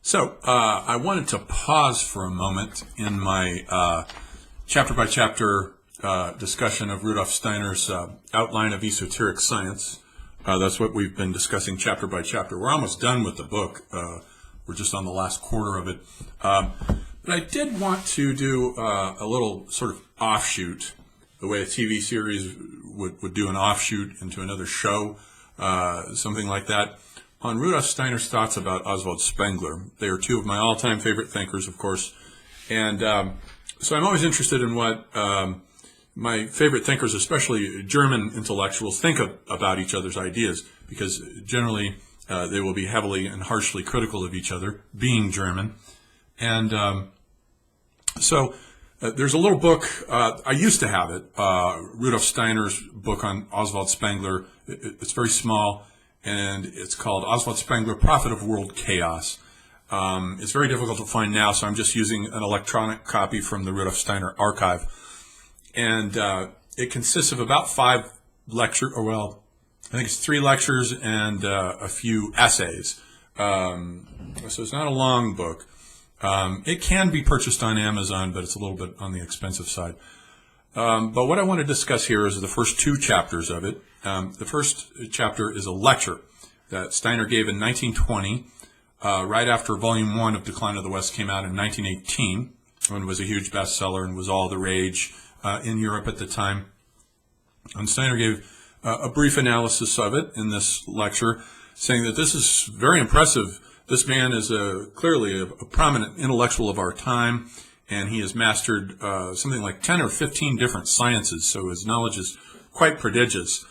So I wanted to pause for a moment in my chapter-by-chapter discussion of Rudolf Steiner's Outline of Esoteric Science. That's what we've been discussing chapter by chapter. We're almost done with the book. We're just on the last quarter of it. But I did want to do a little sort of offshoot, the way a TV series would do an offshoot into another show, something like that, on Rudolf Steiner's thoughts about Oswald Spengler. They are two of my all-time favorite thinkers, of course. And so I'm always interested in what my favorite thinkers, especially German intellectuals, think about each other's ideas, because generally they will be heavily and harshly critical of each other, being German. And so there's a little book, I used to have it, Rudolf Steiner's book on Oswald Spengler. It's very small, and it's called Oswald Spengler, Prophet of World Chaos. It's very difficult to find now, so I'm just using an electronic copy from the Rudolf Steiner archive. And it consists of about 5 lectures, or well, I think it's 3 lectures and a few essays. So it's not a long book. It can be purchased on Amazon, but it's a little bit on the expensive side. But what I want to discuss here is the first 2 chapters of it. The first chapter is a lecture that Steiner gave in 1920, right after Volume 1 of Decline of the West came out in 1918, when it was a huge bestseller and was all the rage in Europe at the time. And Steiner gave a brief analysis of it in this lecture, saying that this is very impressive. This man is clearly a prominent intellectual of our time, and he has mastered something like 10 or 15 different sciences, so his knowledge is quite prodigious.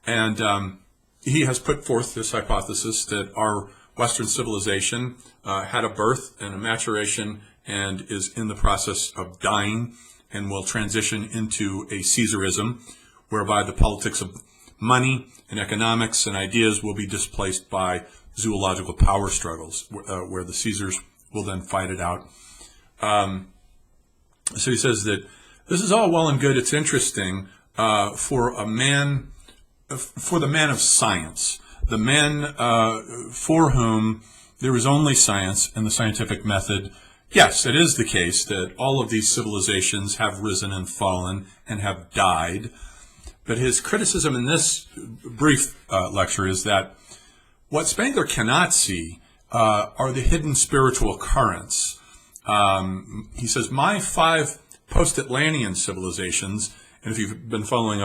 And he has put forth this hypothesis that our Western civilization had a birth and a maturation and is in the process of dying and will transition into a Caesarism, whereby the politics of money and economics and ideas will be displaced by zoological power struggles, where the Caesars will then fight it out. So he says that this is all well and good. It's interesting for the man of science, the man for whom there is only science and the scientific method. Yes, it is the case that all of these civilizations have risen and fallen and have died. But his criticism in this brief lecture is that what Spengler cannot see are the hidden spiritual currents. He says, my 5 post-Atlantean civilizations, and if you've been following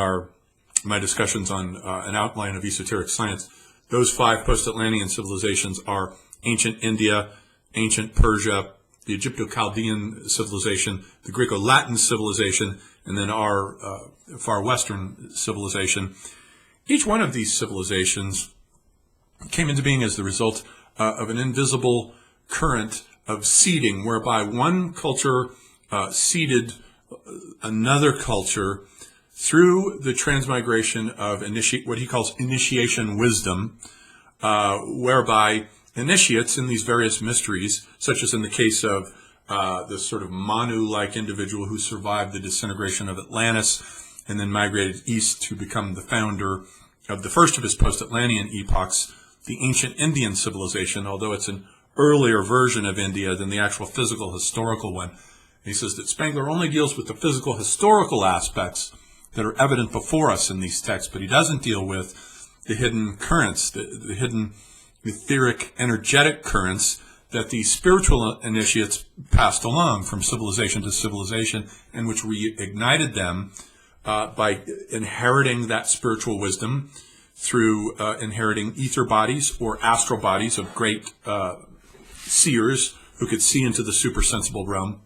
my discussions on an outline of esoteric science, those 5 post-Atlantean civilizations are ancient India, ancient Persia, the Egypto-Chaldean civilization, the Greco-Latin civilization, and then our far western civilization. Each one of these civilizations came into being as the result of an invisible current of seeding, whereby one culture seeded another culture through the transmigration of what he calls initiation wisdom, whereby initiates in these various mysteries, such as in the case of this sort of Manu-like individual who survived the disintegration of Atlantis and then migrated east to become the founder of the first of his post-Atlantean epochs, the ancient Indian civilization, although it's an earlier version of India than the actual physical historical one. And he says that Spengler only deals with the physical historical aspects that are evident before us in these texts, but he doesn't deal with the hidden currents, the hidden etheric, energetic currents that the spiritual initiates passed along from civilization to civilization, and which reignited them by inheriting that spiritual wisdom through inheriting ether bodies or astral bodies of great seers who could see into the supersensible realm.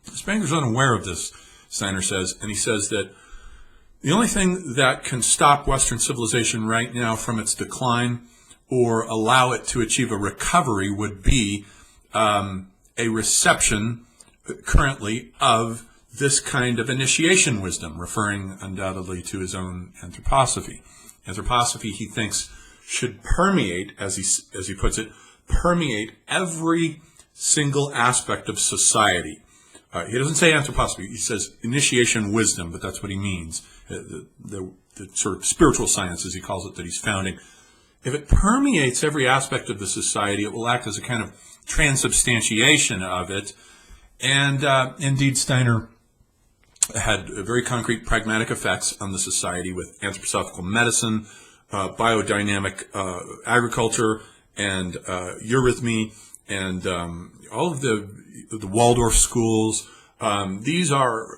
Spengler's unaware of this, Steiner says, and he says that the only thing that can stop Western civilization right now from its decline or allow it to achieve a recovery would be a reception currently of this kind of initiation wisdom, referring undoubtedly to his own anthroposophy. Anthroposophy, he thinks, should permeate, as he puts it, permeate every single aspect of society. He doesn't say anthroposophy, he says initiation wisdom, but that's what he means. The sort of spiritual science, as he calls it, that he's founding. If it permeates every aspect of the society, it will act as a kind of transubstantiation of it. And indeed, Steiner had very concrete pragmatic effects on the society with anthroposophical medicine, biodynamic agriculture, and eurythmy, and all of the Waldorf schools. These are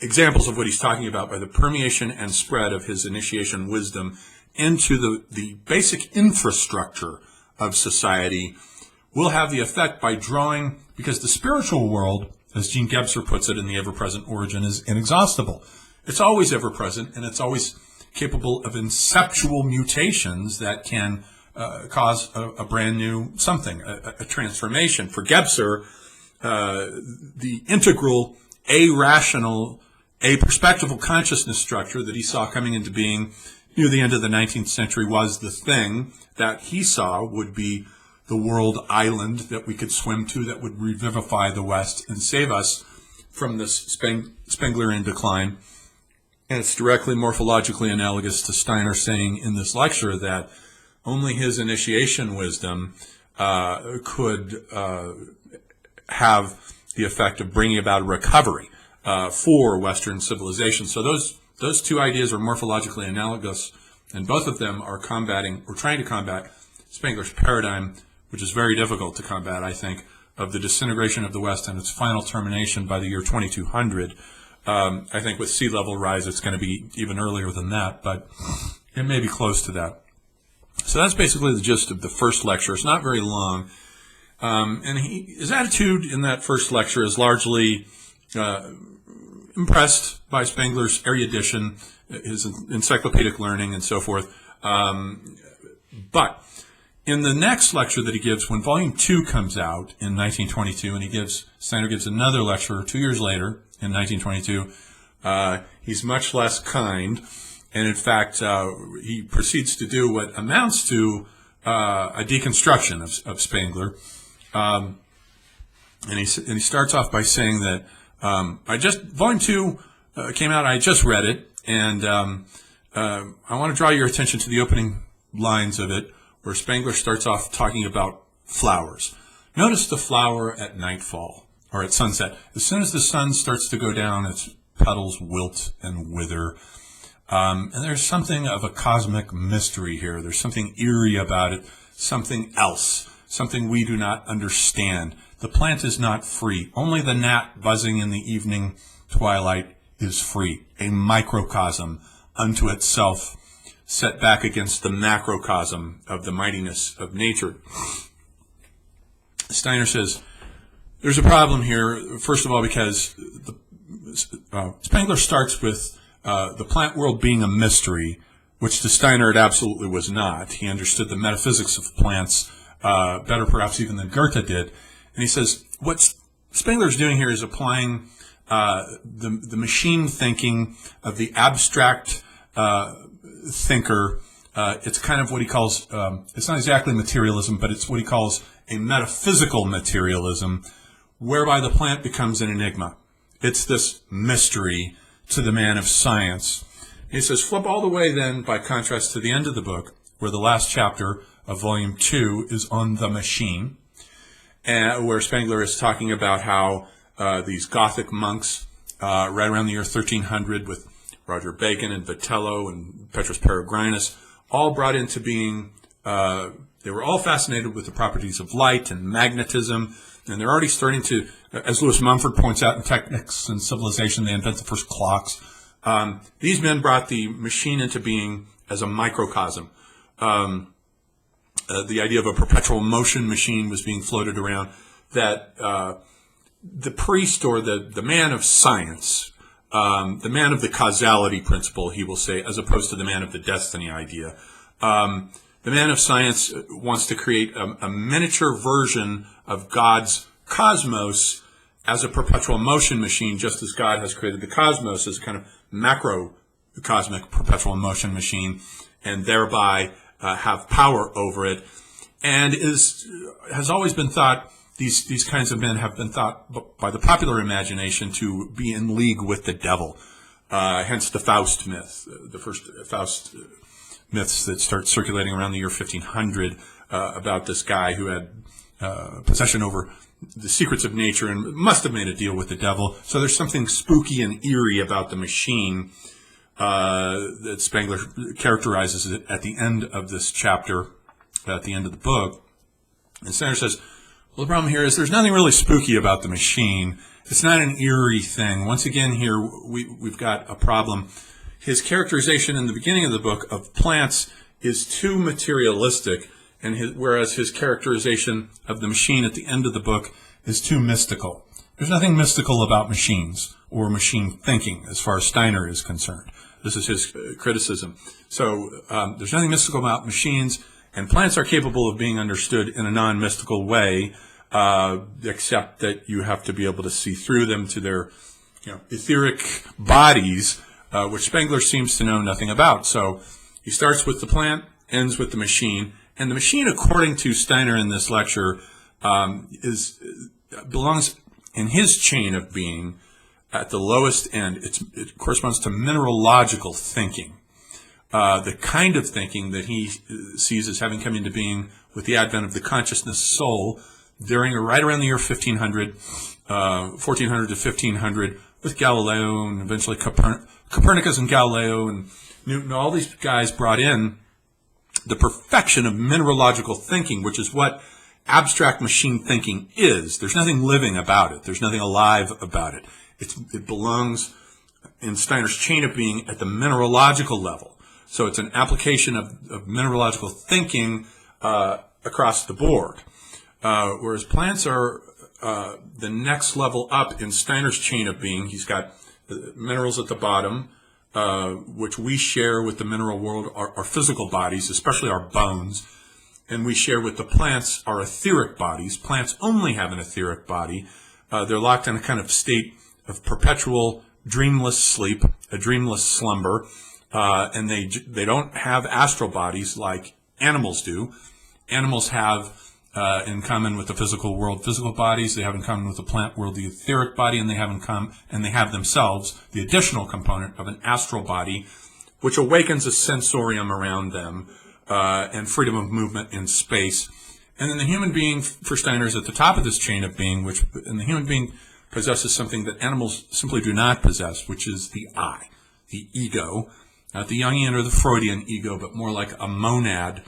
examples of what he's talking about by the permeation and spread of his initiation wisdom into the basic infrastructure of society will have the effect by drawing, because the spiritual world, as Jean Gebser puts it in The Ever-Present Origin, is inexhaustible. It's always ever-present, and it's always capable of inceptual mutations that can cause a brand new something, a transformation. For Gebser, the integral, a-rational, a-perspectival consciousness structure that he saw coming into being near the end of the 19th century was the thing that he saw would be the world island that we could swim to, that would revivify the West and save us from this Spenglerian decline. And it's directly morphologically analogous to Steiner saying in this lecture that only his initiation wisdom could have the effect of bringing about a recovery for Western civilization. So those two ideas are morphologically analogous, and both of them are combating, or trying to combat, Spengler's paradigm, which is very difficult to combat, I think, of the disintegration of the West and its final termination by the year 2200. I think with sea level rise, it's going to be even earlier than that, but it may be close to that. So that's basically the gist of the first lecture. It's not very long. And his attitude in that first lecture is largely impressed by Spengler's erudition, his encyclopedic learning, and so forth. But in the next lecture that he gives, when Volume 2 comes out in 1922, and Steiner gives another lecture 2 years later in 1922, he's much less kind. And in fact, he proceeds to do what amounts to a deconstruction of Spengler. And he starts off by saying that Volume 2 came out, I just read it, and I want to draw your attention to the opening lines of it, where Spengler starts off talking about flowers. Notice the flower at nightfall, or at sunset. As soon as the sun starts to go down, its petals wilt and wither. And there's something of a cosmic mystery here. There's something eerie about it, something else, something we do not understand. The plant is not free. Only the gnat buzzing in the evening twilight is free, a microcosm unto itself, set back against the macrocosm of the mightiness of nature. Steiner says, there's a problem here, first of all, because Spengler starts with the plant world being a mystery, which to Steiner it absolutely was not. He understood the metaphysics of plants better perhaps even than Goethe did. And he says, what Spengler's doing here is applying the machine thinking of the abstract thinker. It's kind of what he calls, it's not exactly materialism, but it's what he calls a metaphysical materialism, whereby the plant becomes an enigma. It's this mystery to the man of science. He says, flip all the way then, by contrast, to the end of the book, where the last chapter of Volume 2 is on the machine, where Spengler is talking about how these Gothic monks, right around the year 1300, with Roger Bacon and Vitello and Petrus Peregrinus, all brought into being, they were all fascinated with the properties of light and magnetism, and they're already starting to, as Lewis Mumford points out in Technics and Civilization, they invent the first clocks. These men brought the machine into being as a microcosm. The idea of a perpetual motion machine was being floated around, that the priest or the man of science, the man of the causality principle, he will say, as opposed to the man of the destiny idea. The man of science wants to create a miniature version of God's cosmos as a perpetual motion machine, just as God has created the cosmos as a kind of macrocosmic perpetual motion machine, and thereby have power over it. And has always been thought, these kinds of men have been thought by the popular imagination to be in league with the devil. Hence the Faust myth, the first Faust myths that start circulating around the year 1500 about this guy who had possession over the secrets of nature and must have made a deal with the devil. So there's something spooky and eerie about the machine that Spengler characterizes it at the end of this chapter, at the end of the book. And Steiner says, well, the problem here is there's nothing really spooky about the machine. It's not an eerie thing. Once again here, we've got a problem. His characterization in the beginning of the book of plants is too materialistic, and whereas his characterization of the machine at the end of the book is too mystical. There's nothing mystical about machines or machine thinking as far as Steiner is concerned. This is his criticism. So there's nothing mystical about machines, and plants are capable of being understood in a non-mystical way, except that you have to be able to see through them to their etheric bodies, which Spengler seems to know nothing about. So he starts with the plant, ends with the machine, and the machine, according to Steiner in this lecture, belongs in his chain of being at the lowest end. It corresponds to mineralogical thinking, the kind of thinking that he sees as having come into being with the advent of the consciousness soul during or right around the year 1400 to 1500, with Galileo and eventually Copernicus and Galileo and Newton. All these guys brought in the perfection of mineralogical thinking, which is what abstract machine thinking is. There's nothing living about it. There's nothing alive about it. It belongs in Steiner's chain of being at the mineralogical level. So it's an application of mineralogical thinking across the board. Whereas plants are the next level up in Steiner's chain of being. He's got minerals at the bottom, which we share with the mineral world, our physical bodies, especially our bones. And we share with the plants our etheric bodies. Plants only have an etheric body. They're locked in a kind of state of perpetual dreamless sleep, a dreamless slumber, and they don't have astral bodies like animals do. Animals have in common with the physical world physical bodies. They have in common with the plant world the etheric body, and they have themselves the additional component of an astral body, which awakens a sensorium around them and freedom of movement in space. And then the human being, for Steiner, is at the top of this chain of being, and the human being possesses something that animals simply do not possess, which is the I, the ego, not the Jungian or the Freudian ego, but more like a monad,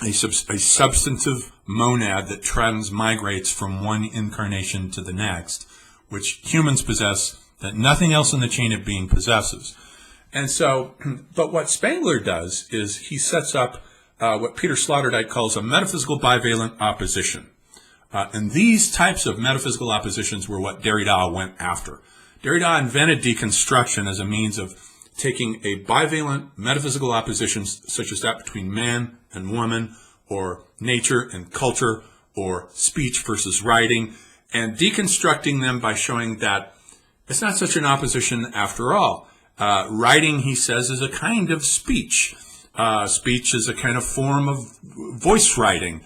a substantive monad that transmigrates from one incarnation to the next, which humans possess that nothing else in the chain of being possesses. And so, but what Spengler does is he sets up what Peter Sloterdijk calls a metaphysical bivalent opposition. And these types of metaphysical oppositions were what Derrida went after. Derrida invented deconstruction as a means of taking a bivalent metaphysical opposition such as that between man and woman, or nature and culture, or speech versus writing, and deconstructing them by showing that it's not such an opposition after all. Writing, he says, is a kind of speech. Speech is a kind of form of voice writing.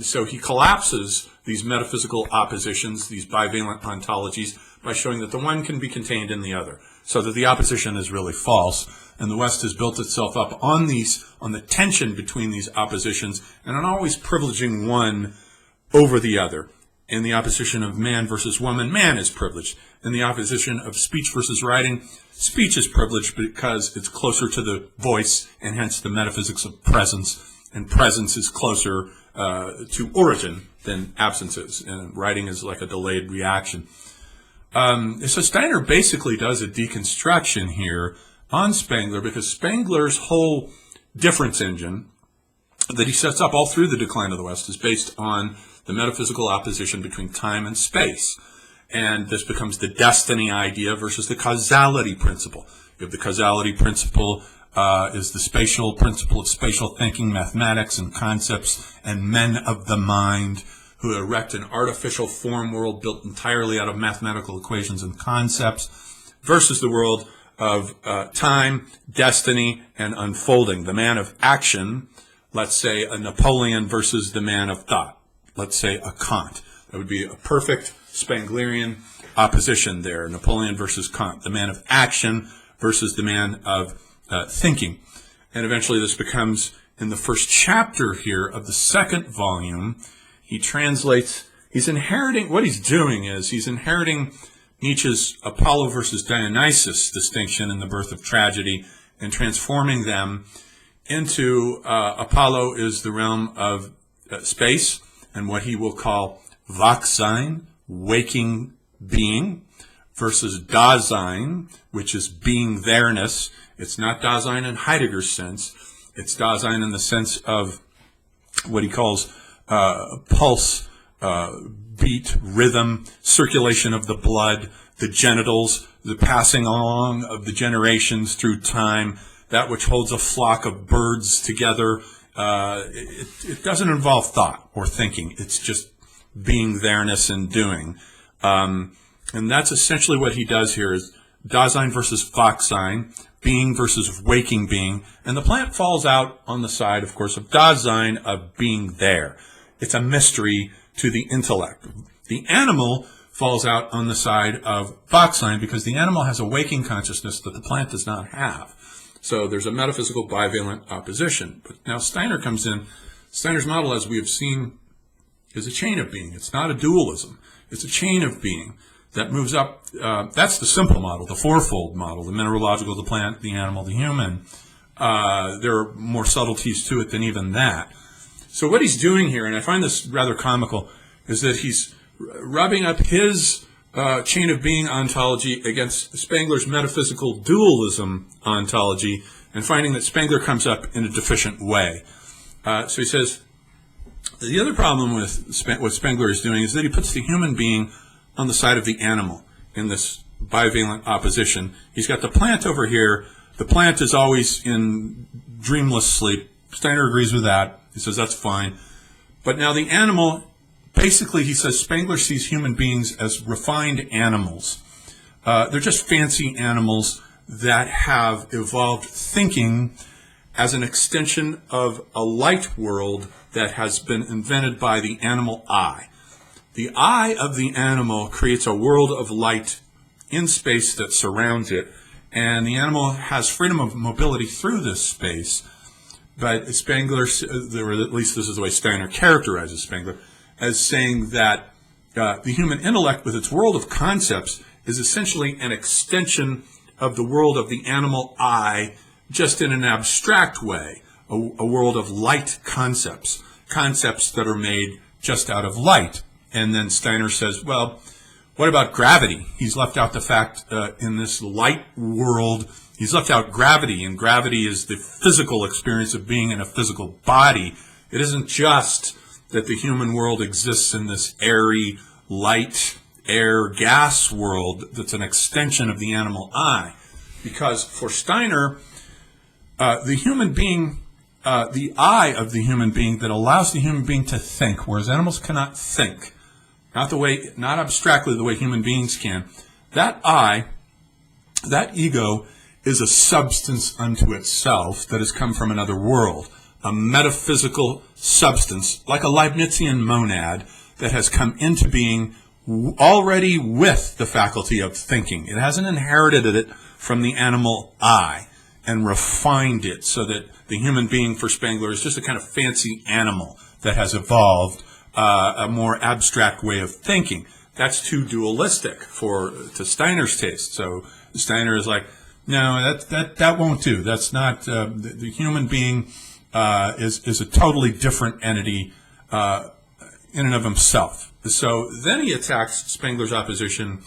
So he collapses these metaphysical oppositions, these bivalent ontologies, by showing that the one can be contained in the other, so that the opposition is really false. And the West has built itself up on the tension between these oppositions, and on always privileging one over the other. In the opposition of man versus woman, man is privileged. In the opposition of speech versus writing, speech is privileged because it's closer to the voice, and hence the metaphysics of presence. And presence is closer to origin than absence is. And writing is like a delayed reaction. So Steiner basically does a deconstruction here on Spengler, because Spengler's whole difference engine that he sets up all through the decline of the West is based on the metaphysical opposition between time and space. And this becomes the destiny idea versus the causality principle. You have the causality principle is the spatial principle of spatial thinking, mathematics and concepts, and men of the mind who erect an artificial form world built entirely out of mathematical equations and concepts, versus the world of time, destiny, and unfolding. The man of action, let's say a Napoleon versus the man of thought, let's say a Kant. That would be a perfect Spenglerian opposition there, Napoleon versus Kant, the man of action versus the man of thinking. And eventually this becomes, in the first chapter here of the second volume, he translates, he's inheriting, what he's doing is he's inheriting Nietzsche's Apollo versus Dionysus distinction in The Birth of Tragedy and transforming them into Apollo is the realm of space and what he will call Wachsein, waking being, versus Dasein, which is being there-ness. It's not Dasein in Heidegger's sense. It's Dasein in the sense of what he calls pulse, beat, rhythm, circulation of the blood, the genitals, the passing along of the generations through time, that which holds a flock of birds together. It doesn't involve thought or thinking. It's just being there-ness and doing. And that's essentially what he does here is Dasein versus Wachsein, being versus waking being. And the plant falls out on the side, of course, of Dasein, of being there. It's a mystery to the intellect. The animal falls out on the side of Wachsein because the animal has a waking consciousness that the plant does not have. So there's a metaphysical bivalent opposition. But now Steiner comes in. Steiner's model, as we have seen, is a chain of being. It's not a dualism. It's a chain of being that moves up. That's the simple model, the fourfold model, the mineralogical, the plant, the animal, the human. There are more subtleties to it than even that. So what he's doing here, and I find this rather comical, is that he's rubbing up his chain of being ontology against Spengler's metaphysical dualism ontology and finding that Spengler comes up in a deficient way. So he says, the other problem with what Spengler is doing is that he puts the human being on the side of the animal in this bivalent opposition. He's got the plant over here. The plant is always in dreamless sleep. Steiner agrees with that. He says that's fine. But now the animal, basically he says Spengler sees human beings as refined animals. They're just fancy animals that have evolved thinking as an extension of a light world that has been invented by the animal eye. The eye of the animal creates a world of light in space that surrounds it, and the animal has freedom of mobility through this space. But Spengler, or at least this is the way Steiner characterizes Spengler, as saying that the human intellect with its world of concepts is essentially an extension of the world of the animal eye, just in an abstract way, a world of light concepts, concepts that are made just out of light. And then Steiner says, well, what about gravity? He's left out the fact in this light world, he's left out gravity, and gravity is the physical experience of being in a physical body. It isn't just that the human world exists in this airy, light, air, gas world that's an extension of the animal eye. Because for Steiner, the human being, the eye of the human being that allows the human being to think, whereas animals cannot think, not abstractly the way human beings can. That eye, that ego, is a substance unto itself that has come from another world, a metaphysical substance, like a Leibnizian monad, that has come into being already with the faculty of thinking. It hasn't inherited it from the animal eye and refined it so that the human being for Spengler is just a kind of fancy animal that has evolved a more abstract way of thinking. That's too dualistic to Steiner's taste. So Steiner is like, no, that won't do. That's not the human being is a totally different entity in and of himself. So then he attacks Spengler's opposition,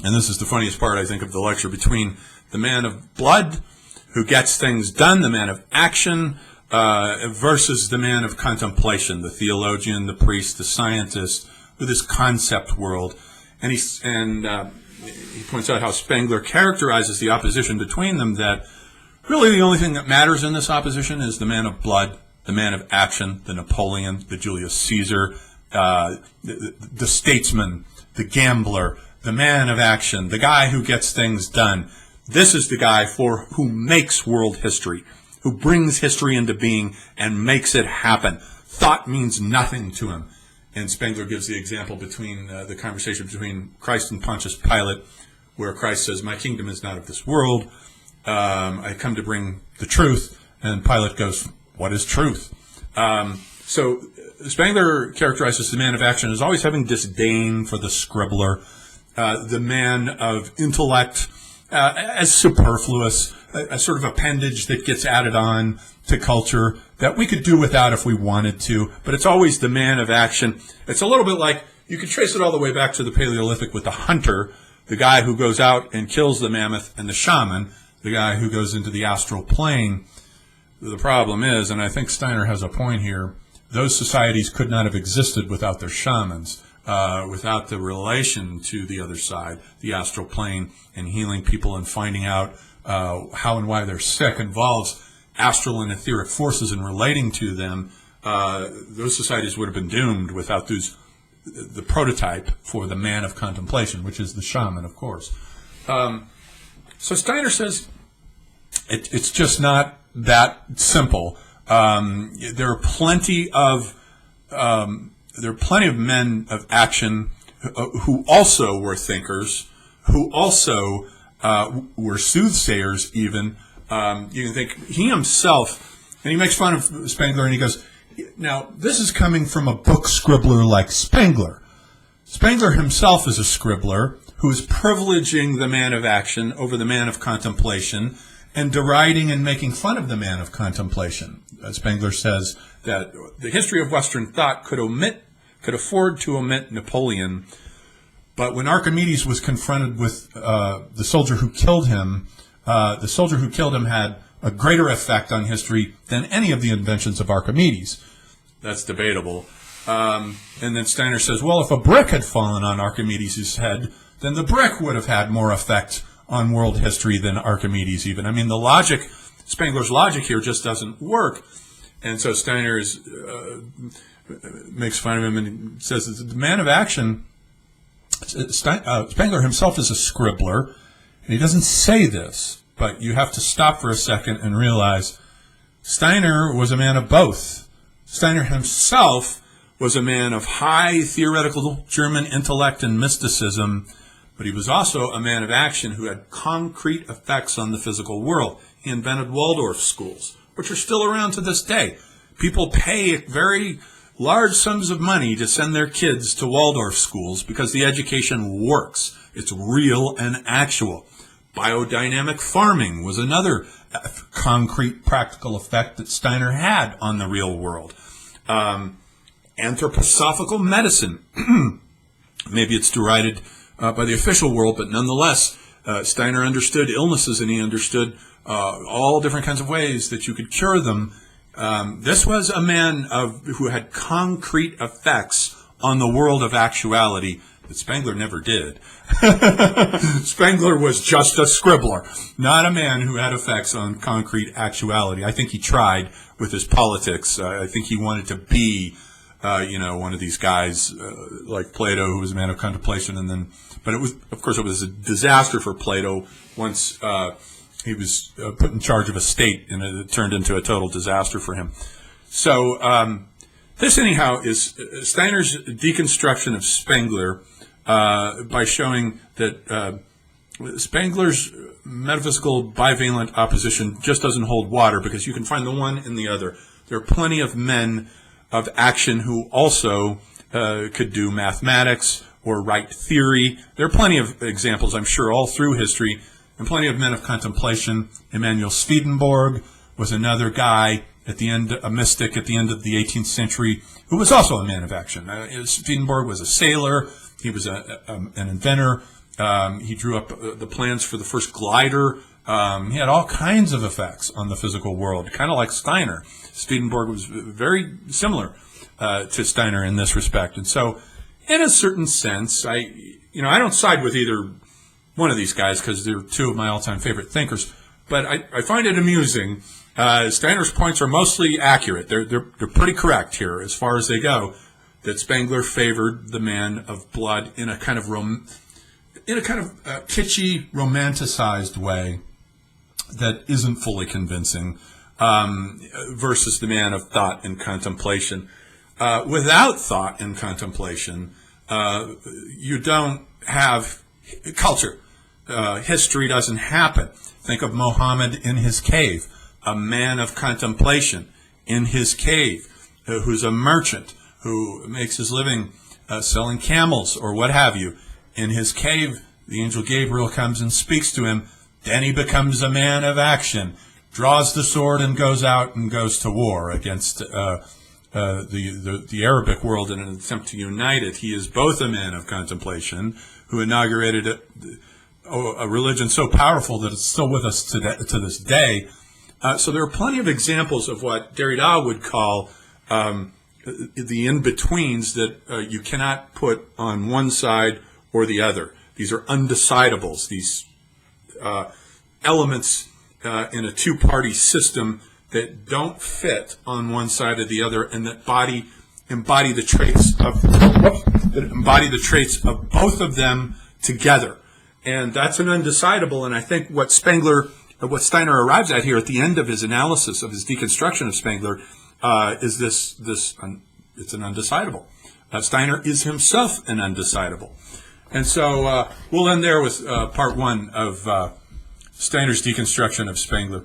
and this is the funniest part, I think, of the lecture, between the man of blood who gets things done, the man of action, versus the man of contemplation, the theologian, the priest, the scientist, with his concept world. And he points out how Spengler characterizes the opposition between them, that really the only thing that matters in this opposition is the man of blood, the man of action, the Napoleon, the Julius Caesar, the statesman, the gambler, the man of action, the guy who gets things done. This is the guy who makes world history, who brings history into being and makes it happen. Thought means nothing to him. And Spengler gives the example between the conversation between Christ and Pontius Pilate, where Christ says, "My kingdom is not of this world. I come to bring the truth." And Pilate goes, "What is truth?" So Spengler characterizes the man of action as always having disdain for the scribbler, the man of intellect as superfluous, a sort of appendage that gets added on to culture that we could do without if we wanted to, but it's always the man of action. It's a little bit like, you could trace it all the way back to the Paleolithic with the hunter, the guy who goes out and kills the mammoth, and the shaman, the guy who goes into the astral plane. The problem is, and I think Steiner has a point here, those societies could not have existed without their shamans, without the relation to the other side, the astral plane, and healing people and finding out how and why they're sick involves astral and etheric forces and relating to them. Those societies would have been doomed without the prototype for the man of contemplation, which is the shaman, of course. So Steiner says it's just not that simple. There are plenty of men of action who also were thinkers, who also were soothsayers even. You can think he himself, and he makes fun of Spengler, and he goes, now, this is coming from a book scribbler like Spengler. Spengler himself is a scribbler who is privileging the man of action over the man of contemplation and deriding and making fun of the man of contemplation. Spengler says that the history of Western thought could afford to omit Napoleon, but when Archimedes was confronted with the soldier who killed him, had a greater effect on history than any of the inventions of Archimedes. That's debatable. And then Steiner says, well, if a brick had fallen on Archimedes' head, then the brick would have had more effect on world history than Archimedes even. I mean, Spengler's logic here just doesn't work. And so Steiner makes fun of him and says that the man of action, Spengler himself is a scribbler, and he doesn't say this, but you have to stop for a second and realize Steiner was a man of both. Steiner himself was a man of high theoretical German intellect and mysticism, but he was also a man of action who had concrete effects on the physical world. He invented Waldorf schools, which are still around to this day. People pay very large sums of money to send their kids to Waldorf schools because the education works. It's real and actual. Biodynamic farming was another concrete practical effect that Steiner had on the real world. Anthroposophical medicine. Maybe it's derided by the official world, but nonetheless, Steiner understood illnesses, and he understood all different kinds of ways that you could cure them. This was a man who had concrete effects on the world of actuality that Spengler never did. Spengler was just a scribbler, not a man who had effects on concrete actuality. I think he tried with his politics. I think he wanted to be, one of these guys like Plato, who was a man of contemplation, but it was, of course, it was a disaster for Plato once he was put in charge of a state, and it turned into a total disaster for him. So this, anyhow, is Steiner's deconstruction of Spengler by showing that Spengler's metaphysical bivalent opposition just doesn't hold water, because you can find the one and the other. There are plenty of men of action who also could do mathematics or write theory. There are plenty of examples, I'm sure, all through history, and plenty of men of contemplation. Emanuel Swedenborg was another guy, a mystic at the end of the 18th century, who was also a man of action. Swedenborg was a sailor. He was an inventor. He drew up the plans for the first glider. He had all kinds of effects on the physical world, kind of like Steiner. Swedenborg was very similar to Steiner in this respect. And so, in a certain sense, I don't side with either one of these guys because they're two of my all-time favorite thinkers. But I find it amusing. Steiner's points are mostly accurate. They're pretty correct here as far as they go. That Spengler favored the man of blood in a kind of kitschy, romanticized way that isn't fully convincing, versus the man of thought and contemplation. Without thought and contemplation, you don't have culture. History doesn't happen. Think of Muhammad in his cave, a man of contemplation in his cave. who's a merchant, who makes his living selling camels or what have you. In his cave, the angel Gabriel comes and speaks to him. Then he becomes a man of action, draws the sword and goes out and goes to war against the Arabic world in an attempt to unite it. He is both a man of contemplation who inaugurated a religion so powerful that it's still with us to this day. So there are plenty of examples of what Derrida would call the in-betweens that you cannot put on one side or the other. These are undecidables, these elements in a two-party system that don't fit on one side or the other, and that embody the traits of both of them together. And that's an undecidable. And I think what Steiner arrives at here at the end of his analysis of his deconstruction of Spengler is it's an undecidable. Steiner is himself an undecidable. And so we'll end there with part one of Steiner's deconstruction of Spengler.